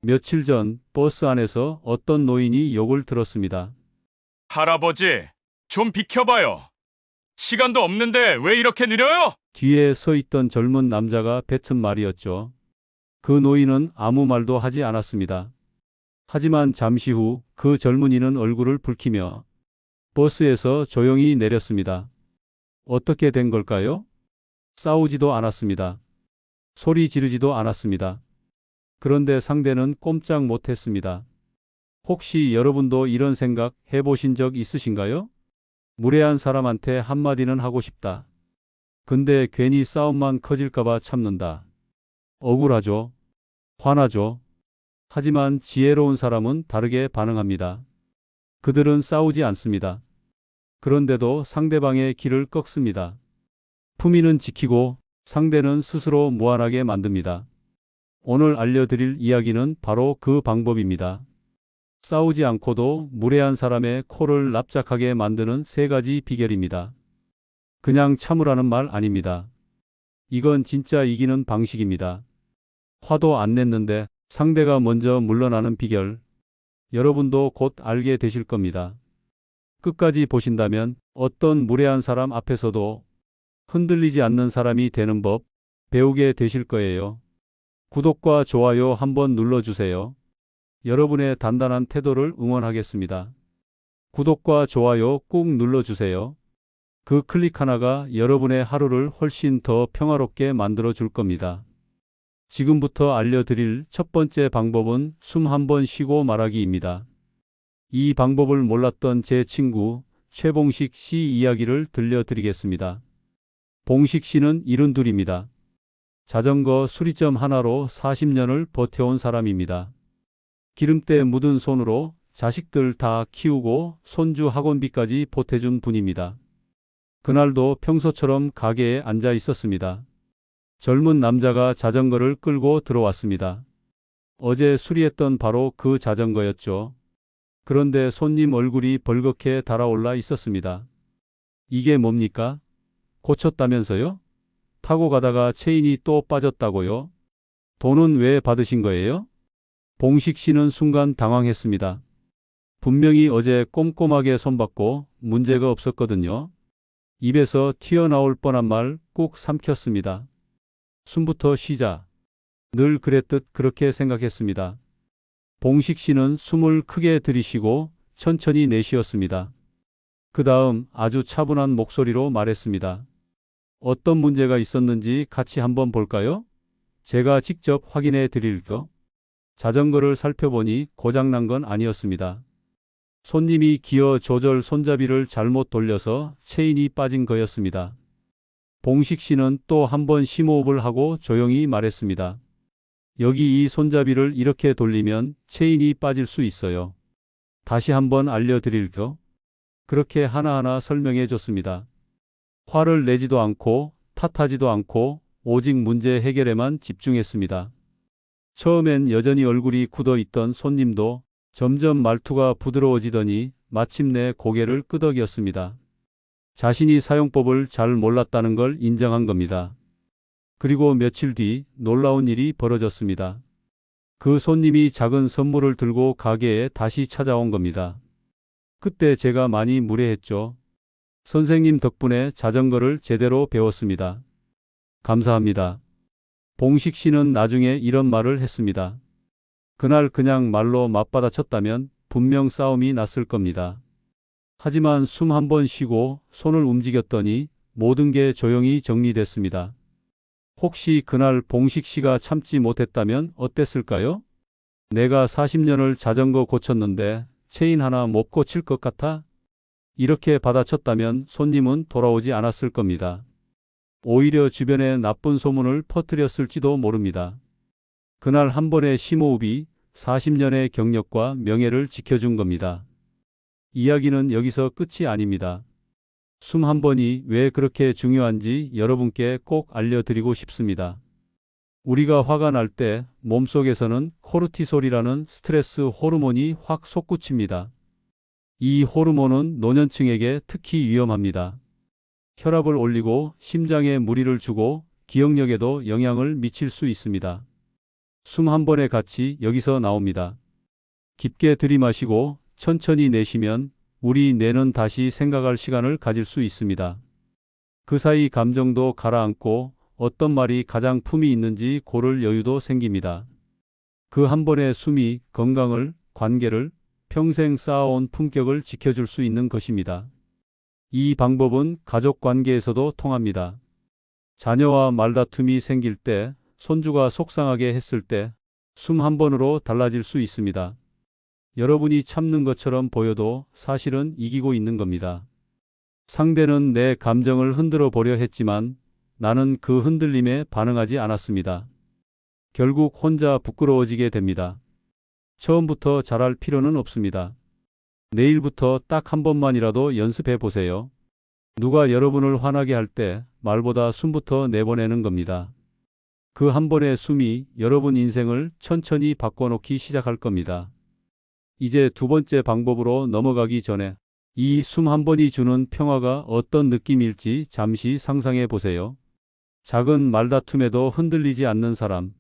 며칠 전 버스 안에서 어떤 노인이 욕을 들었습니다. 할아버지, 좀 비켜봐요. 시간도 없는데 왜 이렇게 느려요? 뒤에 서 있던 젊은 남자가 뱉은 말이었죠. 그 노인은 아무 말도 하지 않았습니다. 하지만 잠시 후 그 젊은이는 얼굴을 붉히며 버스에서 조용히 내렸습니다. 어떻게 된 걸까요? 싸우지도 않았습니다. 소리 지르지도 않았습니다. 그런데 상대는 꼼짝 못했습니다. 혹시 여러분도 이런 생각 해보신 적 있으신가요? 무례한 사람한테 한마디는 하고 싶다. 근데 괜히 싸움만 커질까봐 참는다. 억울하죠. 화나죠. 하지만 지혜로운 사람은 다르게 반응합니다. 그들은 싸우지 않습니다. 그런데도 상대방의 길을 꺾습니다. 품위는 지키고 상대는 스스로 무한하게 만듭니다. 오늘 알려드릴 이야기는 바로 그 방법입니다. 싸우지 않고도 무례한 사람의 코를 납작하게 만드는 세 가지 비결입니다. 그냥 참으라는 말 아닙니다. 이건 진짜 이기는 방식입니다. 화도 안 냈는데 상대가 먼저 물러나는 비결. 여러분도 곧 알게 되실 겁니다. 끝까지 보신다면 어떤 무례한 사람 앞에서도 흔들리지 않는 사람이 되는 법 배우게 되실 거예요. 구독과 좋아요 한번 눌러주세요. 여러분의 단단한 태도를 응원하겠습니다. 구독과 좋아요 꾹 눌러주세요. 그 클릭 하나가 여러분의 하루를 훨씬 더 평화롭게 만들어 줄 겁니다. 지금부터 알려드릴 첫 번째 방법은 숨 한 번 쉬고 말하기입니다. 이 방법을 몰랐던 제 친구 최봉식 씨 이야기를 들려드리겠습니다. 봉식 씨는 72입니다. 자전거 수리점 하나로 40년을 버텨온 사람입니다. 기름때 묻은 손으로 자식들 다 키우고 손주 학원비까지 보태준 분입니다. 그날도 평소처럼 가게에 앉아 있었습니다. 젊은 남자가 자전거를 끌고 들어왔습니다. 어제 수리했던 바로 그 자전거였죠. 그런데 손님 얼굴이 벌겋게 달아올라 있었습니다. 이게 뭡니까? 고쳤다면서요? 타고 가다가 체인이 또 빠졌다고요? 돈은 왜 받으신 거예요? 봉식 씨는 순간 당황했습니다. 분명히 어제 꼼꼼하게 손봤고 문제가 없었거든요. 입에서 튀어나올 뻔한 말 꾹 삼켰습니다. 숨부터 쉬자. 늘 그랬듯 그렇게 생각했습니다. 봉식 씨는 숨을 크게 들이쉬고 천천히 내쉬었습니다. 그 다음 아주 차분한 목소리로 말했습니다. 어떤 문제가 있었는지 같이 한번 볼까요? 제가 직접 확인해 드릴게요. 자전거를 살펴보니 고장난 건 아니었습니다. 손님이 기어 조절 손잡이를 잘못 돌려서 체인이 빠진 거였습니다. 봉식 씨는 또 한 번 심호흡을 하고 조용히 말했습니다. 여기 이 손잡이를 이렇게 돌리면 체인이 빠질 수 있어요. 다시 한번 알려드릴게요. 그렇게 하나하나 설명해 줬습니다. 화를 내지도 않고 탓하지도 않고 오직 문제 해결에만 집중했습니다. 처음엔 여전히 얼굴이 굳어 있던 손님도 점점 말투가 부드러워지더니 마침내 고개를 끄덕였습니다. 자신이 사용법을 잘 몰랐다는 걸 인정한 겁니다. 그리고 며칠 뒤 놀라운 일이 벌어졌습니다. 그 손님이 작은 선물을 들고 가게에 다시 찾아온 겁니다. 그때 제가 많이 무례했죠. 선생님 덕분에 자전거를 제대로 배웠습니다. 감사합니다. 봉식 씨는 나중에 이런 말을 했습니다. 그날 그냥 말로 맞받아쳤다면 분명 싸움이 났을 겁니다. 하지만 숨 한 번 쉬고 손을 움직였더니 모든 게 조용히 정리됐습니다. 혹시 그날 봉식 씨가 참지 못했다면 어땠을까요? 내가 40년을 자전거 고쳤는데 체인 하나 못 고칠 것 같아? 이렇게 받아쳤다면 손님은 돌아오지 않았을 겁니다. 오히려 주변에 나쁜 소문을 퍼뜨렸을지도 모릅니다. 그날 한 번의 심호흡이 40년의 경력과 명예를 지켜준 겁니다. 이야기는 여기서 끝이 아닙니다. 숨 한 번이 왜 그렇게 중요한지 여러분께 꼭 알려드리고 싶습니다. 우리가 화가 날 때 몸속에서는 코르티솔이라는 스트레스 호르몬이 확 솟구칩니다. 이 호르몬은 노년층에게 특히 위험합니다. 혈압을 올리고 심장에 무리를 주고 기억력에도 영향을 미칠 수 있습니다. 숨 한 번에 같이 여기서 나옵니다. 깊게 들이마시고 천천히 내쉬면 우리 뇌는 다시 생각할 시간을 가질 수 있습니다. 그 사이 감정도 가라앉고 어떤 말이 가장 품이 있는지 고를 여유도 생깁니다. 그 한 번의 숨이 건강을, 관계를, 평생 쌓아온 품격을 지켜줄 수 있는 것입니다. 이 방법은 가족 관계에서도 통합니다. 자녀와 말다툼이 생길 때, 손주가 속상하게 했을 때, 숨 한 번으로 달라질 수 있습니다. 여러분이 참는 것처럼 보여도 사실은 이기고 있는 겁니다. 상대는 내 감정을 흔들어 보려 했지만 나는 그 흔들림에 반응하지 않았습니다. 결국 혼자 부끄러워지게 됩니다. 처음부터 잘할 필요는 없습니다. 내일부터 딱 한 번만이라도 연습해 보세요. 누가 여러분을 화나게 할 때 말보다 숨부터 내보내는 겁니다. 그 한 번의 숨이 여러분 인생을 천천히 바꿔놓기 시작할 겁니다. 이제 두 번째 방법으로 넘어가기 전에 이 숨 한 번이 주는 평화가 어떤 느낌일지 잠시 상상해 보세요. 작은 말다툼에도 흔들리지 않는 사람,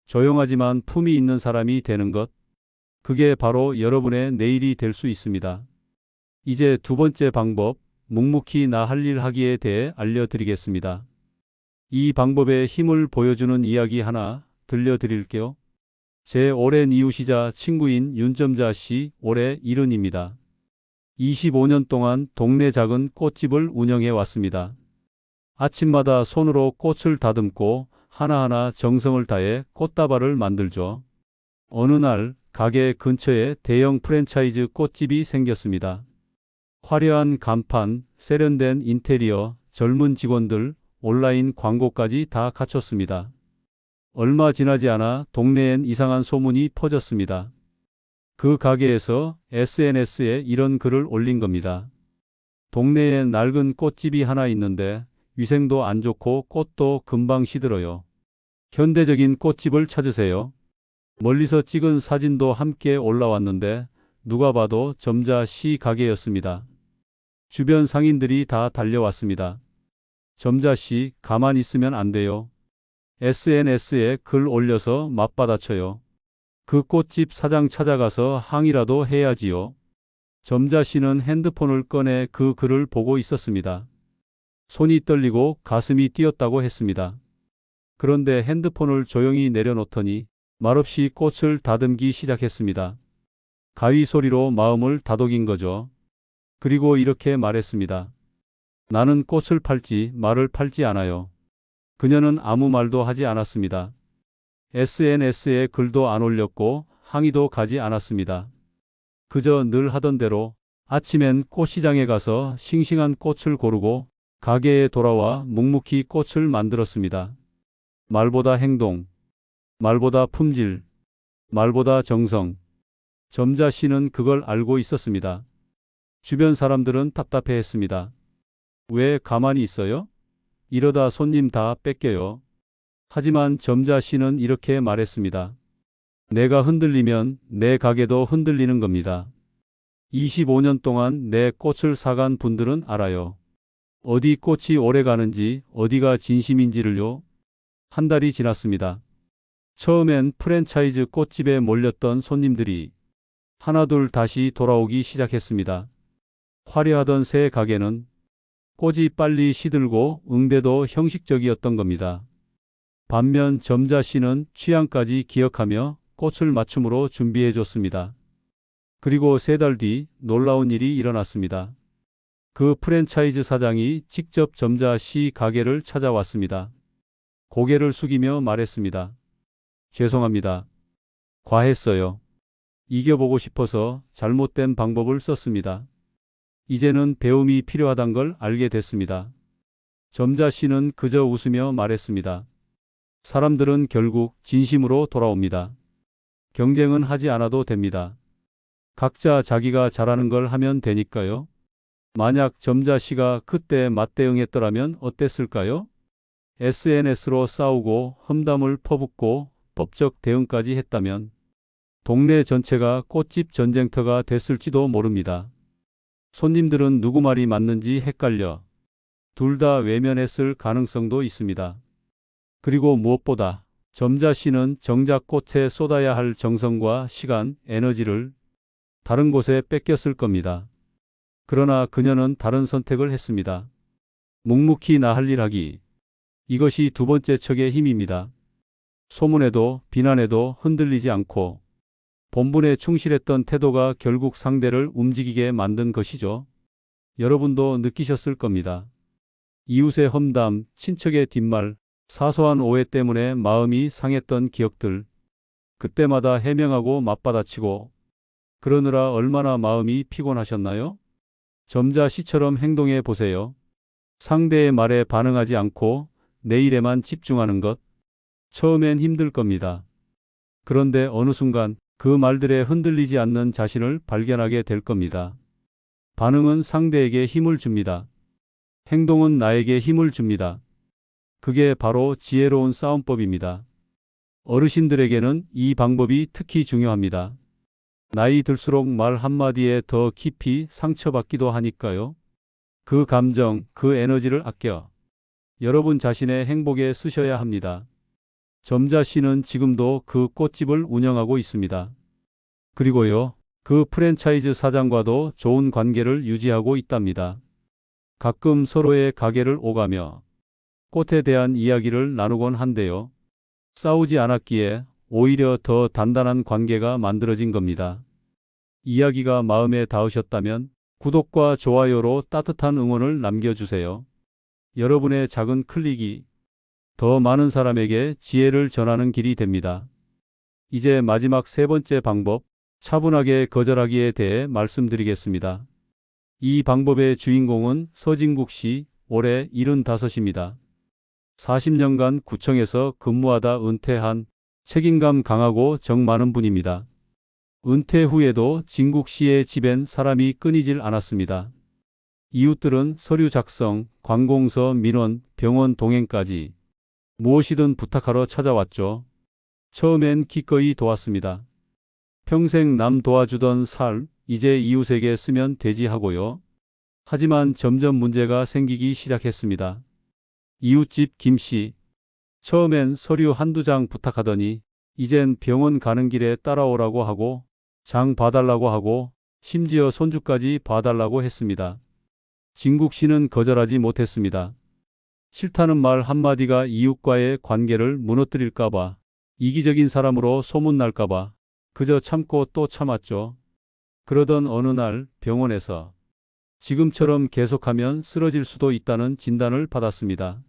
조용하지만 품이 있는 사람이 되는 것, 그게 바로 여러분의 내일이 될 수 있습니다. 이제 두 번째 방법, 묵묵히 나 할 일 하기에 대해 알려드리겠습니다. 이 방법의 힘을 보여주는 이야기 하나 들려드릴게요. 제 오랜 이웃이자 친구인 윤점자 씨, 올해 70입니다. 25년 동안 동네 작은 꽃집을 운영해 왔습니다. 아침마다 손으로 꽃을 다듬고 하나하나 정성을 다해 꽃다발을 만들죠. 어느 날 가게 근처에 대형 프랜차이즈 꽃집이 생겼습니다. 화려한 간판, 세련된 인테리어, 젊은 직원들, 온라인 광고까지 다 갖췄습니다. 얼마 지나지 않아 동네엔 이상한 소문이 퍼졌습니다. 그 가게에서 SNS에 이런 글을 올린 겁니다. 동네에 낡은 꽃집이 하나 있는데 위생도 안 좋고 꽃도 금방 시들어요. 현대적인 꽃집을 찾으세요. 멀리서 찍은 사진도 함께 올라왔는데 누가 봐도 점자 씨 가게였습니다. 주변 상인들이 다 달려왔습니다. 점자 씨, 가만히 있으면 안 돼요. SNS에 글 올려서 맞받아쳐요. 그 꽃집 사장 찾아가서 항의라도 해야지요. 점자 씨는 핸드폰을 꺼내 그 글을 보고 있었습니다. 손이 떨리고 가슴이 뛰었다고 했습니다. 그런데 핸드폰을 조용히 내려놓더니 말없이 꽃을 다듬기 시작했습니다. 가위 소리로 마음을 다독인 거죠. 그리고 이렇게 말했습니다. 나는 꽃을 팔지 말을 팔지 않아요. 그녀는 아무 말도 하지 않았습니다. SNS에 글도 안 올렸고 항의도 가지 않았습니다. 그저 늘 하던 대로 아침엔 꽃시장에 가서 싱싱한 꽃을 고르고 가게에 돌아와 묵묵히 꽃을 만들었습니다. 말보다 행동, 말보다 품질, 말보다 정성. 점자 씨는 그걸 알고 있었습니다. 주변 사람들은 답답해했습니다. 왜 가만히 있어요? 이러다 손님 다 뺏겨요. 하지만 점자 씨는 이렇게 말했습니다. 내가 흔들리면 내 가게도 흔들리는 겁니다. 25년 동안 내 꽃을 사간 분들은 알아요. 어디 꽃이 오래 가는지, 어디가 진심인지를요. 한 달이 지났습니다. 처음엔 프랜차이즈 꽃집에 몰렸던 손님들이 하나둘 다시 돌아오기 시작했습니다. 화려하던 새 가게는 꽃이 빨리 시들고 응대도 형식적이었던 겁니다. 반면 점자 씨는 취향까지 기억하며 꽃을 맞춤으로 준비해 줬습니다. 그리고 3달 뒤 놀라운 일이 일어났습니다. 그 프랜차이즈 사장이 직접 점자 씨 가게를 찾아왔습니다. 고개를 숙이며 말했습니다. 죄송합니다. 과했어요. 이겨보고 싶어서 잘못된 방법을 썼습니다. 이제는 배움이 필요하단 걸 알게 됐습니다. 점자 씨는 그저 웃으며 말했습니다. 사람들은 결국 진심으로 돌아옵니다. 경쟁은 하지 않아도 됩니다. 각자 자기가 잘하는 걸 하면 되니까요. 만약 점자 씨가 그때 맞대응했더라면 어땠을까요? SNS로 싸우고 험담을 퍼붓고 법적 대응까지 했다면 동네 전체가 꽃집 전쟁터가 됐을지도 모릅니다. 손님들은 누구 말이 맞는지 헷갈려 둘 다 외면했을 가능성도 있습니다. 그리고 무엇보다 점자 씨는 정작 꽃에 쏟아야 할 정성과 시간, 에너지를 다른 곳에 뺏겼을 겁니다. 그러나 그녀는 다른 선택을 했습니다. 묵묵히 나 할 일 하기. 이것이 두 번째 척의 힘입니다. 소문에도 비난에도 흔들리지 않고 본분에 충실했던 태도가 결국 상대를 움직이게 만든 것이죠. 여러분도 느끼셨을 겁니다. 이웃의 험담, 친척의 뒷말, 사소한 오해 때문에 마음이 상했던 기억들. 그때마다 해명하고 맞받아치고 그러느라 얼마나 마음이 피곤하셨나요? 점자 씨처럼 행동해 보세요. 상대의 말에 반응하지 않고 내 일에만 집중하는 것. 처음엔 힘들 겁니다. 그런데 어느 순간 그 말들에 흔들리지 않는 자신을 발견하게 될 겁니다. 반응은 상대에게 힘을 줍니다. 행동은 나에게 힘을 줍니다. 그게 바로 지혜로운 싸움법입니다. 어르신들에게는 이 방법이 특히 중요합니다. 나이 들수록 말 한마디에 더 깊이 상처받기도 하니까요. 그 감정, 그 에너지를 아껴 여러분 자신의 행복에 쓰셔야 합니다. 점자 씨는 지금도 그 꽃집을 운영하고 있습니다. 그리고요, 그 프랜차이즈 사장과도 좋은 관계를 유지하고 있답니다. 가끔 서로의 가게를 오가며 꽃에 대한 이야기를 나누곤 한데요. 싸우지 않았기에 오히려 더 단단한 관계가 만들어진 겁니다. 이야기가 마음에 닿으셨다면 구독과 좋아요로 따뜻한 응원을 남겨주세요. 여러분의 작은 클릭이 더 많은 사람에게 지혜를 전하는 길이 됩니다. 이제 마지막 세 번째 방법, 차분하게 거절하기에 대해 말씀드리겠습니다. 이 방법의 주인공은 서진국 씨, 올해 75입니다. 40년간 구청에서 근무하다 은퇴한 책임감 강하고 정 많은 분입니다. 은퇴 후에도 진국 씨의 집엔 사람이 끊이질 않았습니다. 이웃들은 서류 작성, 관공서 민원, 병원 동행까지 무엇이든 부탁하러 찾아왔죠. 처음엔 기꺼이 도왔습니다. 평생 남 도와주던 삶, 이제 이웃에게 쓰면 되지 하고요. 하지만 점점 문제가 생기기 시작했습니다. 이웃집 김씨. 처음엔 서류 한두 장 부탁하더니 이젠 병원 가는 길에 따라오라고 하고 장 봐달라고 하고 심지어 손주까지 봐달라고 했습니다. 진국 씨는 거절하지 못했습니다. 싫다는 말 한마디가 이웃과의 관계를 무너뜨릴까봐, 이기적인 사람으로 소문날까봐 그저 참고 또 참았죠. 그러던 어느 날 병원에서 지금처럼 계속하면 쓰러질 수도 있다는 진단을 받았습니다.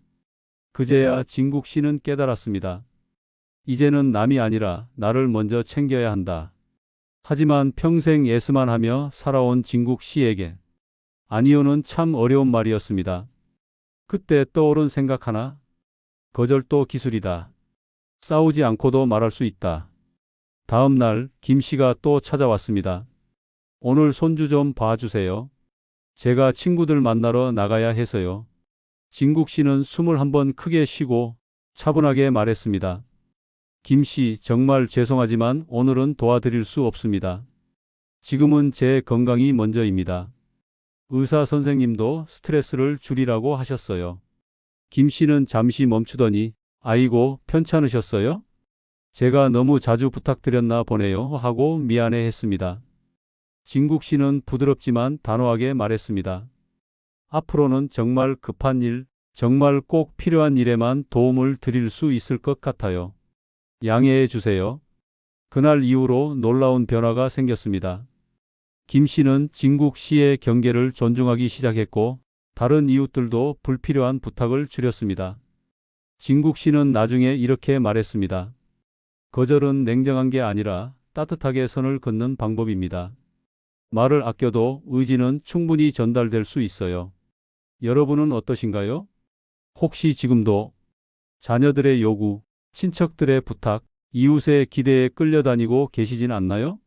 그제야 진국 씨는 깨달았습니다. 이제는 남이 아니라 나를 먼저 챙겨야 한다. 하지만 평생 예스만 하며 살아온 진국 씨에게 아니요는 참 어려운 말이었습니다. 그때 떠오른 생각 하나. 거절도 기술이다. 싸우지 않고도 말할 수 있다. 다음 날 김 씨가 또 찾아왔습니다. 오늘 손주 좀 봐주세요. 제가 친구들 만나러 나가야 해서요. 진국 씨는 숨을 한번 크게 쉬고 차분하게 말했습니다. 김 씨, 정말 죄송하지만 오늘은 도와드릴 수 없습니다. 지금은 제 건강이 먼저입니다. 의사 선생님도 스트레스를 줄이라고 하셨어요. 김 씨는 잠시 멈추더니 아이고, 편찮으셨어요? 제가 너무 자주 부탁드렸나 보네요 하고 미안해 했습니다. 진국 씨는 부드럽지만 단호하게 말했습니다. 앞으로는 정말 급한 일, 정말 꼭 필요한 일에만 도움을 드릴 수 있을 것 같아요. 양해해 주세요. 그날 이후로 놀라운 변화가 생겼습니다. 김 씨는 진국 씨의 경계를 존중하기 시작했고 다른 이웃들도 불필요한 부탁을 줄였습니다. 진국 씨는 나중에 이렇게 말했습니다. 거절은 냉정한 게 아니라 따뜻하게 선을 긋는 방법입니다. 말을 아껴도 의지는 충분히 전달될 수 있어요. 여러분은 어떠신가요? 혹시 지금도 자녀들의 요구, 친척들의 부탁, 이웃의 기대에 끌려다니고 계시진 않나요?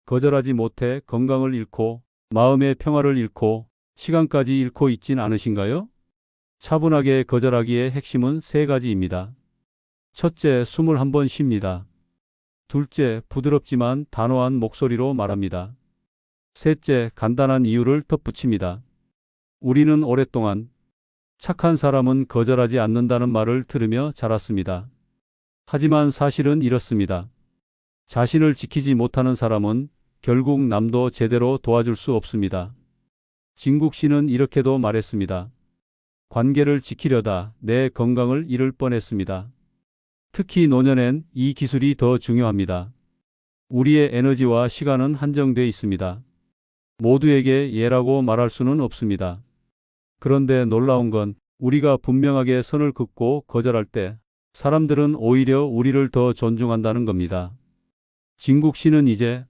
거절하지 못해 건강을 잃고 마음의 평화를 잃고 시간까지 잃고 있진 않으신가요? 차분하게 거절하기의 핵심은 세 가지입니다. 첫째, 숨을 한번 쉽니다. 둘째, 부드럽지만 단호한 목소리로 말합니다. 셋째, 간단한 이유를 덧붙입니다. 우리는 오랫동안 착한 사람은 거절하지 않는다는 말을 들으며 자랐습니다. 하지만 사실은 이렇습니다. 자신을 지키지 못하는 사람은 결국 남도 제대로 도와줄 수 없습니다. 진국 씨는 이렇게도 말했습니다. 관계를 지키려다 내 건강을 잃을 뻔했습니다. 특히 노년엔 이 기술이 더 중요합니다. 우리의 에너지와 시간은 한정돼 있습니다. 모두에게 예라고 말할 수는 없습니다. 그런데 놀라운 건 우리가 분명하게 선을 긋고 거절할 때 사람들은 오히려 우리를 더 존중한다는 겁니다. 진국 씨는 이제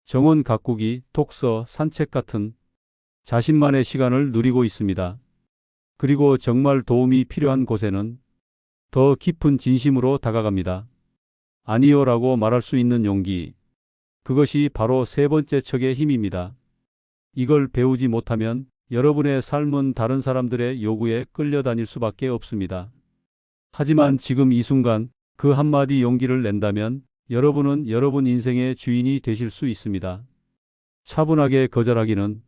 정원 가꾸기, 독서, 산책 같은 자신만의 시간을 누리고 있습니다. 그리고 정말 도움이 필요한 곳에는 더 깊은 진심으로 다가갑니다. 아니요라고 말할 수 있는 용기. 그것이 바로 세 번째 척의 힘입니다. 이걸 배우지 못하면 여러분의 삶은 다른 사람들의 요구에 끌려다닐 수밖에 없습니다. 하지만 지금 이 순간 그 한마디 용기를 낸다면 여러분은 여러분 인생의 주인이 되실 수 있습니다. 차분하게 거절하기는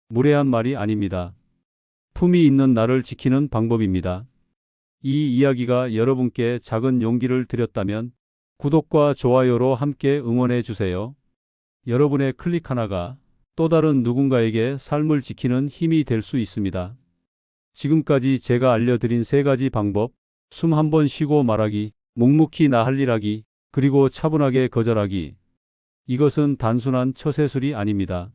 무례한 말이 아닙니다. 품위 있는 나를 지키는 방법입니다. 이 이야기가 여러분께 작은 용기를 드렸다면 구독과 좋아요로 함께 응원해 주세요. 여러분의 클릭 하나가 또 다른 누군가에게 삶을 지키는 힘이 될 수 있습니다. 지금까지 제가 알려드린 세 가지 방법, 숨 한 번 쉬고 말하기, 묵묵히 나 할 일 하기, 그리고 차분하게 거절하기. 이것은 단순한 처세술이 아닙니다.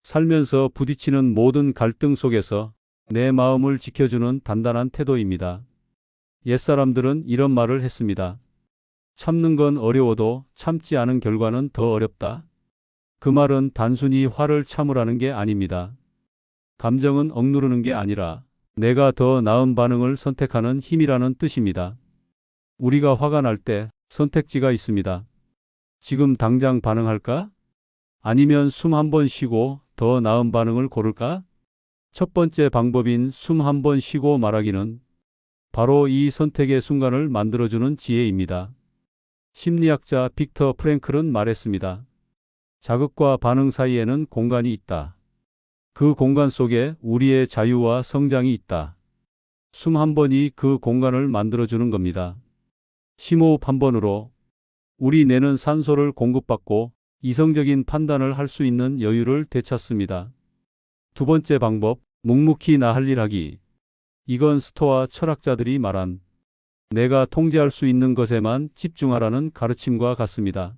살면서 부딪히는 모든 갈등 속에서 내 마음을 지켜주는 단단한 태도입니다. 옛사람들은 이런 말을 했습니다. 참는 건 어려워도 참지 않은 결과는 더 어렵다. 그 말은 단순히 화를 참으라는 게 아닙니다. 감정은 억누르는 게 아니라 내가 더 나은 반응을 선택하는 힘이라는 뜻입니다. 우리가 화가 날 때 선택지가 있습니다. 지금 당장 반응할까? 아니면 숨 한 번 쉬고 더 나은 반응을 고를까? 첫 번째 방법인 숨 한 번 쉬고 말하기는 바로 이 선택의 순간을 만들어주는 지혜입니다. 심리학자 빅터 프랭클은 말했습니다. 자극과 반응 사이에는 공간이 있다. 그 공간 속에 우리의 자유와 성장이 있다. 숨 한 번이 그 공간을 만들어주는 겁니다. 심호흡 한 번으로 우리 뇌는 산소를 공급받고 이성적인 판단을 할 수 있는 여유를 되찾습니다. 두 번째 방법, 묵묵히 나 할 일 하기. 이건 스토아 철학자들이 말한 내가 통제할 수 있는 것에만 집중하라는 가르침과 같습니다.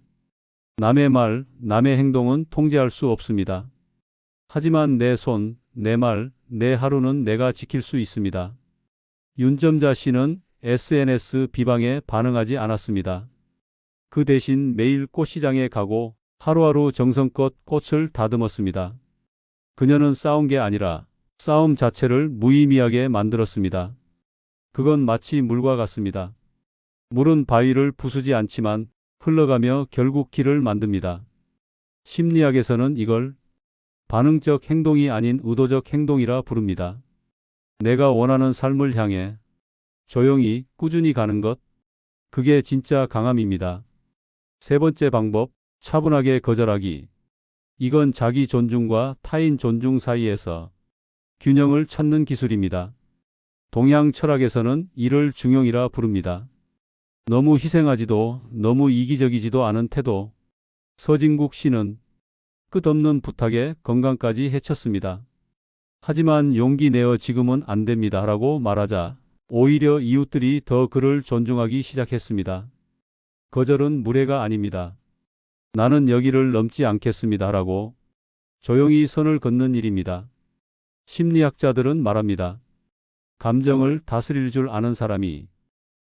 남의 말, 남의 행동은 통제할 수 없습니다. 하지만 내 손, 내 말, 내 하루는 내가 지킬 수 있습니다. 윤점자 씨는 SNS 비방에 반응하지 않았습니다. 그 대신 매일 꽃시장에 가고 하루하루 정성껏 꽃을 다듬었습니다. 그녀는 싸운 게 아니라 싸움 자체를 무의미하게 만들었습니다. 그건 마치 물과 같습니다. 물은 바위를 부수지 않지만 흘러가며 결국 길을 만듭니다. 심리학에서는 이걸 반응적 행동이 아닌 의도적 행동이라 부릅니다. 내가 원하는 삶을 향해 조용히 꾸준히 가는 것, 그게 진짜 강함입니다. 세 번째 방법, 차분하게 거절하기. 이건 자기 존중과 타인 존중 사이에서 균형을 찾는 기술입니다. 동양 철학에서는 이를 중용이라 부릅니다. 너무 희생하지도 너무 이기적이지도 않은 태도. 서진국 씨는 끝없는 부탁에 건강까지 해쳤습니다. 하지만 용기 내어 지금은 안 됩니다 라고 말하자 오히려 이웃들이 더 그를 존중하기 시작했습니다. 거절은 무례가 아닙니다. 나는 여기를 넘지 않겠습니다 라고 조용히 선을 긋는 일입니다. 심리학자들은 말합니다. 감정을 다스릴 줄 아는 사람이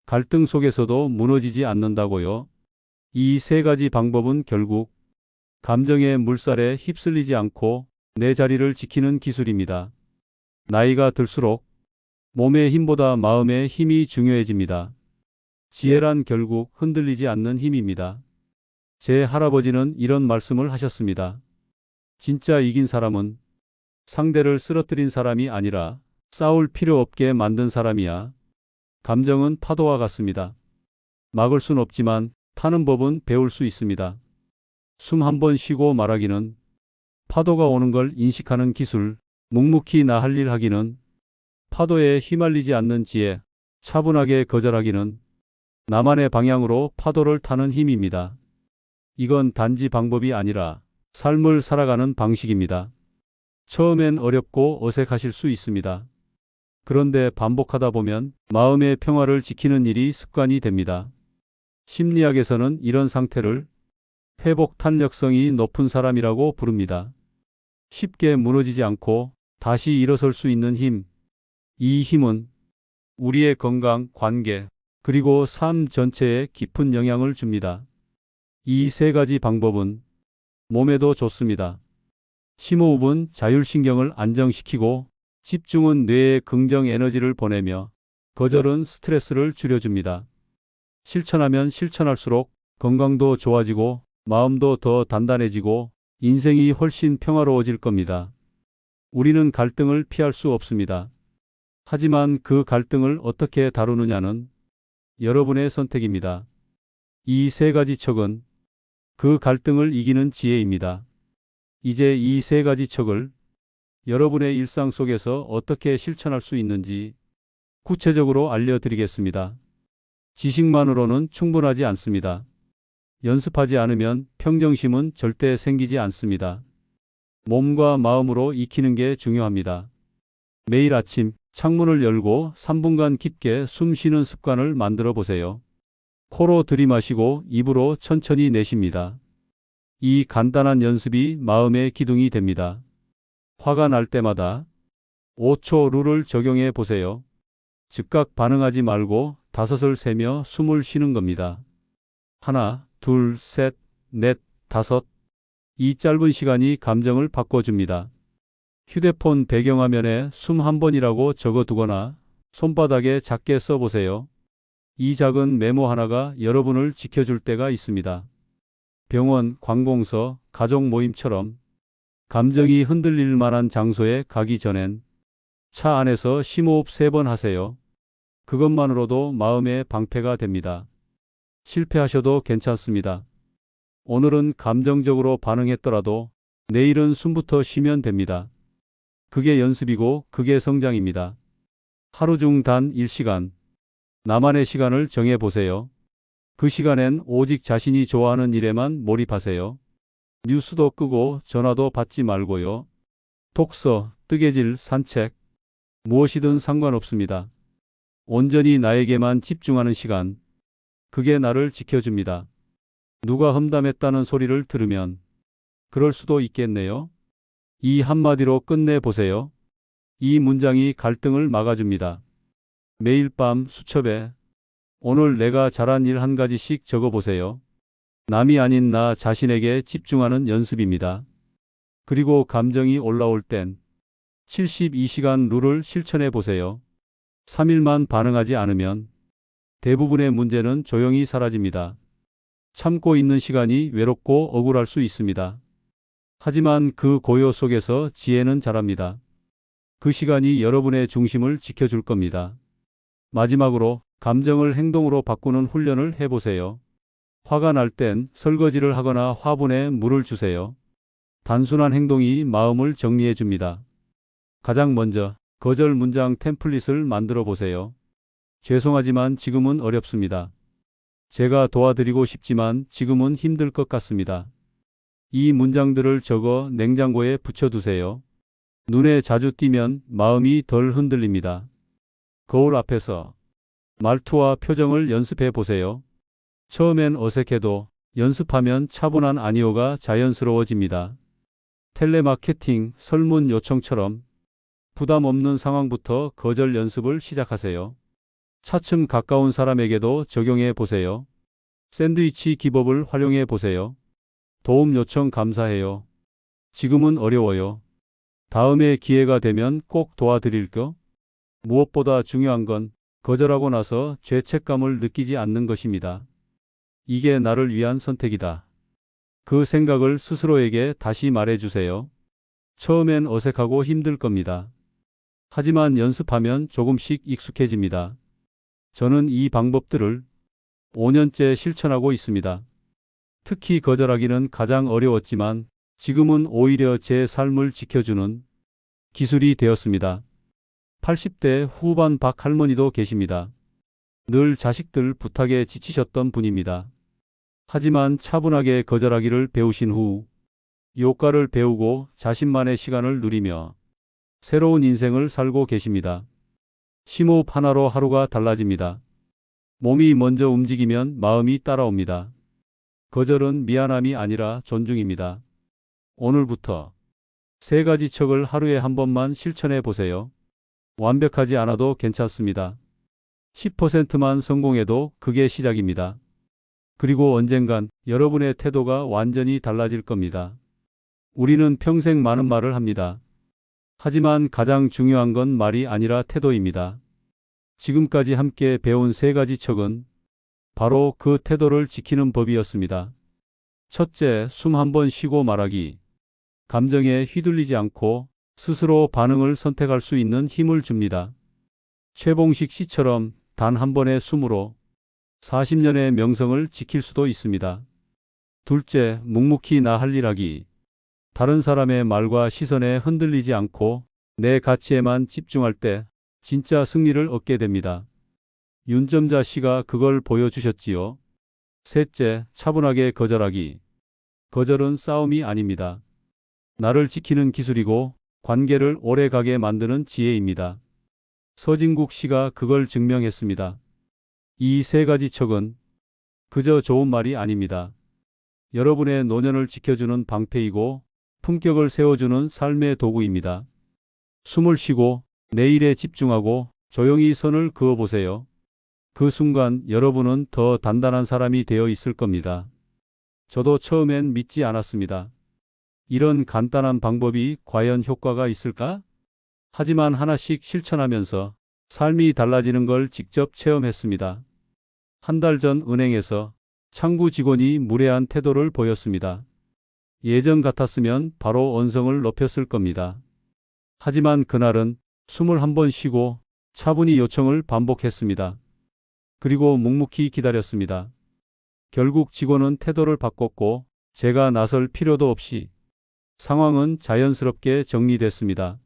갈등 속에서도 무너지지 않는다고요. 이 세 가지 방법은 결국 감정의 물살에 휩쓸리지 않고 내 자리를 지키는 기술입니다. 나이가 들수록 몸의 힘보다 마음의 힘이 중요해집니다. 지혜란 결국 흔들리지 않는 힘입니다. 제 할아버지는 이런 말씀을 하셨습니다. 진짜 이긴 사람은 상대를 쓰러뜨린 사람이 아니라 싸울 필요 없게 만든 사람이야. 감정은 파도와 같습니다. 막을 순 없지만 타는 법은 배울 수 있습니다. 숨 한 번 쉬고 말하기는 파도가 오는 걸 인식하는 기술, 묵묵히 나 할 일 하기는 파도에 휘말리지 않는 지혜, 차분하게 거절하기는 나만의 방향으로 파도를 타는 힘입니다. 이건 단지 방법이 아니라 삶을 살아가는 방식입니다. 처음엔 어렵고 어색하실 수 있습니다. 그런데 반복하다 보면 마음의 평화를 지키는 일이 습관이 됩니다. 심리학에서는 이런 상태를 회복 탄력성이 높은 사람이라고 부릅니다. 쉽게 무너지지 않고 다시 일어설 수 있는 힘. 이 힘은 우리의 건강, 관계, 그리고 삶 전체에 깊은 영향을 줍니다. 이 세 가지 방법은 몸에도 좋습니다. 심호흡은 자율신경을 안정시키고 집중은 뇌에 긍정 에너지를 보내며 거절은 스트레스를 줄여줍니다. 실천하면 실천할수록 건강도 좋아지고 마음도 더 단단해지고 인생이 훨씬 평화로워질 겁니다. 우리는 갈등을 피할 수 없습니다. 하지만 그 갈등을 어떻게 다루느냐는 여러분의 선택입니다. 이 세 가지 척은 그 갈등을 이기는 지혜입니다. 이제 이 세 가지 척을 여러분의 일상 속에서 어떻게 실천할 수 있는지 구체적으로 알려드리겠습니다. 지식만으로는 충분하지 않습니다. 연습하지 않으면 평정심은 절대 생기지 않습니다. 몸과 마음으로 익히는 게 중요합니다. 매일 아침 창문을 열고 3분간 깊게 숨 쉬는 습관을 만들어 보세요. 코로 들이마시고 입으로 천천히 내쉽니다. 이 간단한 연습이 마음의 기둥이 됩니다. 화가 날 때마다 5초 룰을 적용해 보세요. 즉각 반응하지 말고 5을 세며 숨을 쉬는 겁니다. 하나, 둘, 셋, 넷, 다섯. 이 짧은 시간이 감정을 바꿔줍니다. 휴대폰 배경화면에 숨 한 번이라고 적어두거나 손바닥에 작게 써보세요. 이 작은 메모 하나가 여러분을 지켜줄 때가 있습니다. 병원, 관공서, 가족 모임처럼 감정이 흔들릴 만한 장소에 가기 전엔 차 안에서 심호흡 3번 하세요. 그것만으로도 마음의 방패가 됩니다. 실패하셔도 괜찮습니다. 오늘은 감정적으로 반응했더라도 내일은 숨부터 쉬면 됩니다. 그게 연습이고 그게 성장입니다. 하루 중 단 1시간, 나만의 시간을 정해 보세요. 그 시간엔 오직 자신이 좋아하는 일에만 몰입하세요. 뉴스도 끄고 전화도 받지 말고요. 독서, 뜨개질, 산책, 무엇이든 상관없습니다. 온전히 나에게만 집중하는 시간. 그게 나를 지켜줍니다. 누가 험담했다는 소리를 들으면 그럴 수도 있겠네요. 이 한마디로 끝내보세요. 이 문장이 갈등을 막아줍니다. 매일 밤 수첩에 오늘 내가 잘한 일 한 가지씩 적어보세요. 남이 아닌 나 자신에게 집중하는 연습입니다. 그리고 감정이 올라올 땐 72시간 룰을 실천해 보세요. 3일만 반응하지 않으면 대부분의 문제는 조용히 사라집니다. 참고 있는 시간이 외롭고 억울할 수 있습니다. 하지만 그 고요 속에서 지혜는 자랍니다. 그 시간이 여러분의 중심을 지켜줄 겁니다. 마지막으로 감정을 행동으로 바꾸는 훈련을 해보세요. 화가 날 땐 설거지를 하거나 화분에 물을 주세요. 단순한 행동이 마음을 정리해 줍니다. 가장 먼저 거절 문장 템플릿을 만들어 보세요. 죄송하지만 지금은 어렵습니다. 제가 도와드리고 싶지만 지금은 힘들 것 같습니다. 이 문장들을 적어 냉장고에 붙여두세요. 눈에 자주 띄면 마음이 덜 흔들립니다. 거울 앞에서 말투와 표정을 연습해 보세요. 처음엔 어색해도 연습하면 차분한 아니오가 자연스러워집니다. 텔레마케팅, 설문 요청처럼 부담 없는 상황부터 거절 연습을 시작하세요. 차츰 가까운 사람에게도 적용해 보세요. 샌드위치 기법을 활용해 보세요. 도움 요청 감사해요. 지금은 어려워요. 다음에 기회가 되면 꼭 도와드릴게요. 무엇보다 중요한 건 거절하고 나서 죄책감을 느끼지 않는 것입니다. 이게 나를 위한 선택이다. 그 생각을 스스로에게 다시 말해주세요. 처음엔 어색하고 힘들 겁니다. 하지만 연습하면 조금씩 익숙해집니다. 저는 이 방법들을 5년째 실천하고 있습니다. 특히 거절하기는 가장 어려웠지만 지금은 오히려 제 삶을 지켜주는 기술이 되었습니다. 80대 후반 박 할머니도 계십니다. 늘 자식들 부탁에 지치셨던 분입니다. 하지만 차분하게 거절하기를 배우신 후 요가를 배우고 자신만의 시간을 누리며 새로운 인생을 살고 계십니다. 심호흡 하나로 하루가 달라집니다. 몸이 먼저 움직이면 마음이 따라옵니다. 거절은 미안함이 아니라 존중입니다. 오늘부터 3가지 척을 하루에 한 번만 실천해 보세요. 완벽하지 않아도 괜찮습니다. 10%만 성공해도 그게 시작입니다. 그리고 언젠간 여러분의 태도가 완전히 달라질 겁니다. 우리는 평생 많은 말을 합니다. 하지만 가장 중요한 건 말이 아니라 태도입니다. 지금까지 함께 배운 3가지 척은 바로 그 태도를 지키는 법이었습니다. 첫째, 숨 한 번 쉬고 말하기. 감정에 휘둘리지 않고 스스로 반응을 선택할 수 있는 힘을 줍니다. 최봉식 씨처럼 단 한 번의 숨으로 40년의 명성을 지킬 수도 있습니다. 둘째, 묵묵히 나 할 일 하기. 다른 사람의 말과 시선에 흔들리지 않고 내 가치에만 집중할 때 진짜 승리를 얻게 됩니다. 윤점자 씨가 그걸 보여주셨지요. 셋째, 차분하게 거절하기. 거절은 싸움이 아닙니다. 나를 지키는 기술이고 관계를 오래 가게 만드는 지혜입니다. 서진국 씨가 그걸 증명했습니다. 이 3가지 척은 그저 좋은 말이 아닙니다. 여러분의 노년을 지켜주는 방패이고 품격을 세워주는 삶의 도구입니다. 숨을 쉬고 내일에 집중하고 조용히 선을 그어보세요. 그 순간 여러분은 더 단단한 사람이 되어 있을 겁니다. 저도 처음엔 믿지 않았습니다. 이런 간단한 방법이 과연 효과가 있을까? 하지만 하나씩 실천하면서 삶이 달라지는 걸 직접 체험했습니다. 한 달 전 은행에서 창구 직원이 무례한 태도를 보였습니다. 예전 같았으면 바로 언성을 높였을 겁니다. 하지만 그날은 숨을 한 번 쉬고 차분히 요청을 반복했습니다. 그리고 묵묵히 기다렸습니다. 결국 직원은 태도를 바꿨고 제가 나설 필요도 없이 상황은 자연스럽게 정리됐습니다.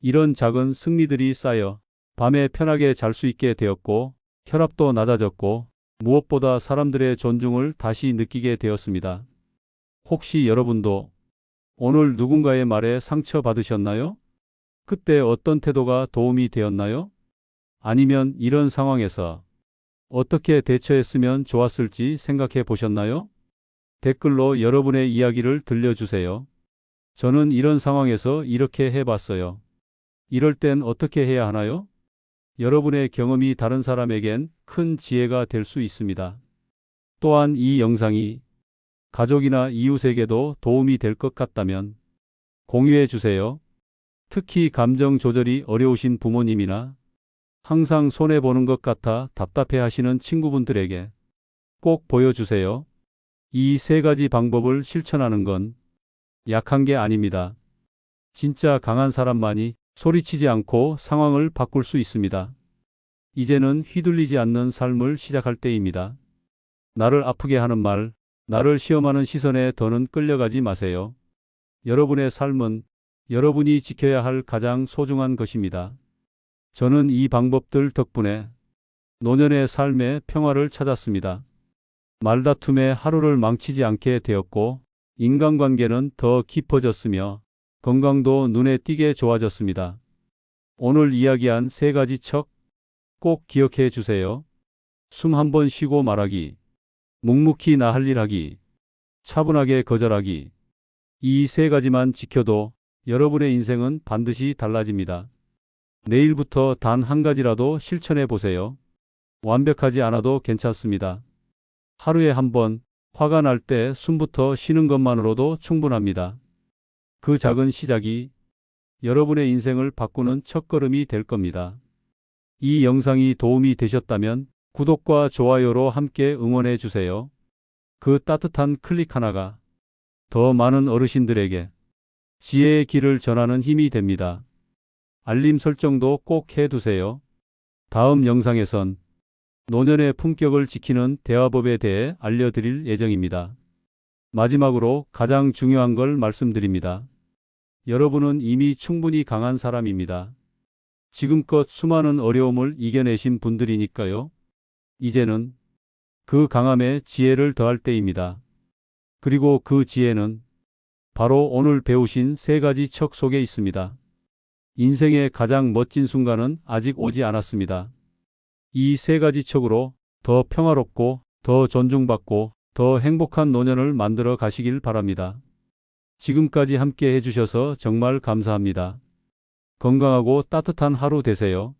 이런 작은 승리들이 쌓여 밤에 편하게 잘 수 있게 되었고 혈압도 낮아졌고 무엇보다 사람들의 존중을 다시 느끼게 되었습니다. 혹시 여러분도 오늘 누군가의 말에 상처받으셨나요? 그때 어떤 태도가 도움이 되었나요? 아니면 이런 상황에서 어떻게 대처했으면 좋았을지 생각해 보셨나요? 댓글로 여러분의 이야기를 들려주세요. 저는 이런 상황에서 이렇게 해봤어요. 이럴 땐 어떻게 해야 하나요? 여러분의 경험이 다른 사람에겐 큰 지혜가 될 수 있습니다. 또한 이 영상이 가족이나 이웃에게도 도움이 될 것 같다면 공유해 주세요. 특히 감정 조절이 어려우신 부모님이나 항상 손해보는 것 같아 답답해 하시는 친구분들에게 꼭 보여주세요. 이 3가지 방법을 실천하는 건 약한 게 아닙니다. 진짜 강한 사람만이 소리치지 않고 상황을 바꿀 수 있습니다. 이제는 휘둘리지 않는 삶을 시작할 때입니다. 나를 아프게 하는 말, 나를 시험하는 시선에 더는 끌려가지 마세요. 여러분의 삶은 여러분이 지켜야 할 가장 소중한 것입니다. 저는 이 방법들 덕분에 노년의 삶의 평화를 찾았습니다. 말다툼에 하루를 망치지 않게 되었고 인간관계는 더 깊어졌으며 건강도 눈에 띄게 좋아졌습니다. 오늘 이야기한 3가지 척 꼭 기억해 주세요. 숨 한 번 쉬고 말하기, 묵묵히 나 할 일 하기, 차분하게 거절하기. 이 3가지만 지켜도 여러분의 인생은 반드시 달라집니다. 내일부터 단 한 가지라도 실천해 보세요. 완벽하지 않아도 괜찮습니다. 하루에 한 번 화가 날 때 숨부터 쉬는 것만으로도 충분합니다. 그 작은 시작이 여러분의 인생을 바꾸는 첫걸음이 될 겁니다. 이 영상이 도움이 되셨다면 구독과 좋아요로 함께 응원해 주세요. 그 따뜻한 클릭 하나가 더 많은 어르신들에게 지혜의 길을 전하는 힘이 됩니다. 알림 설정도 꼭 해두세요. 다음 영상에선 노년의 품격을 지키는 대화법에 대해 알려드릴 예정입니다. 마지막으로 가장 중요한 걸 말씀드립니다. 여러분은 이미 충분히 강한 사람입니다. 지금껏 수많은 어려움을 이겨내신 분들이니까요. 이제는 그 강함에 지혜를 더할 때입니다. 그리고 그 지혜는 바로 오늘 배우신 세 가지 척 속에 있습니다. 인생의 가장 멋진 순간은 아직 오지 않았습니다. 이 세 가지 척으로 더 평화롭고 더 존중받고 더 행복한 노년을 만들어 가시길 바랍니다. 지금까지 함께 해주셔서 정말 감사합니다. 건강하고 따뜻한 하루 되세요.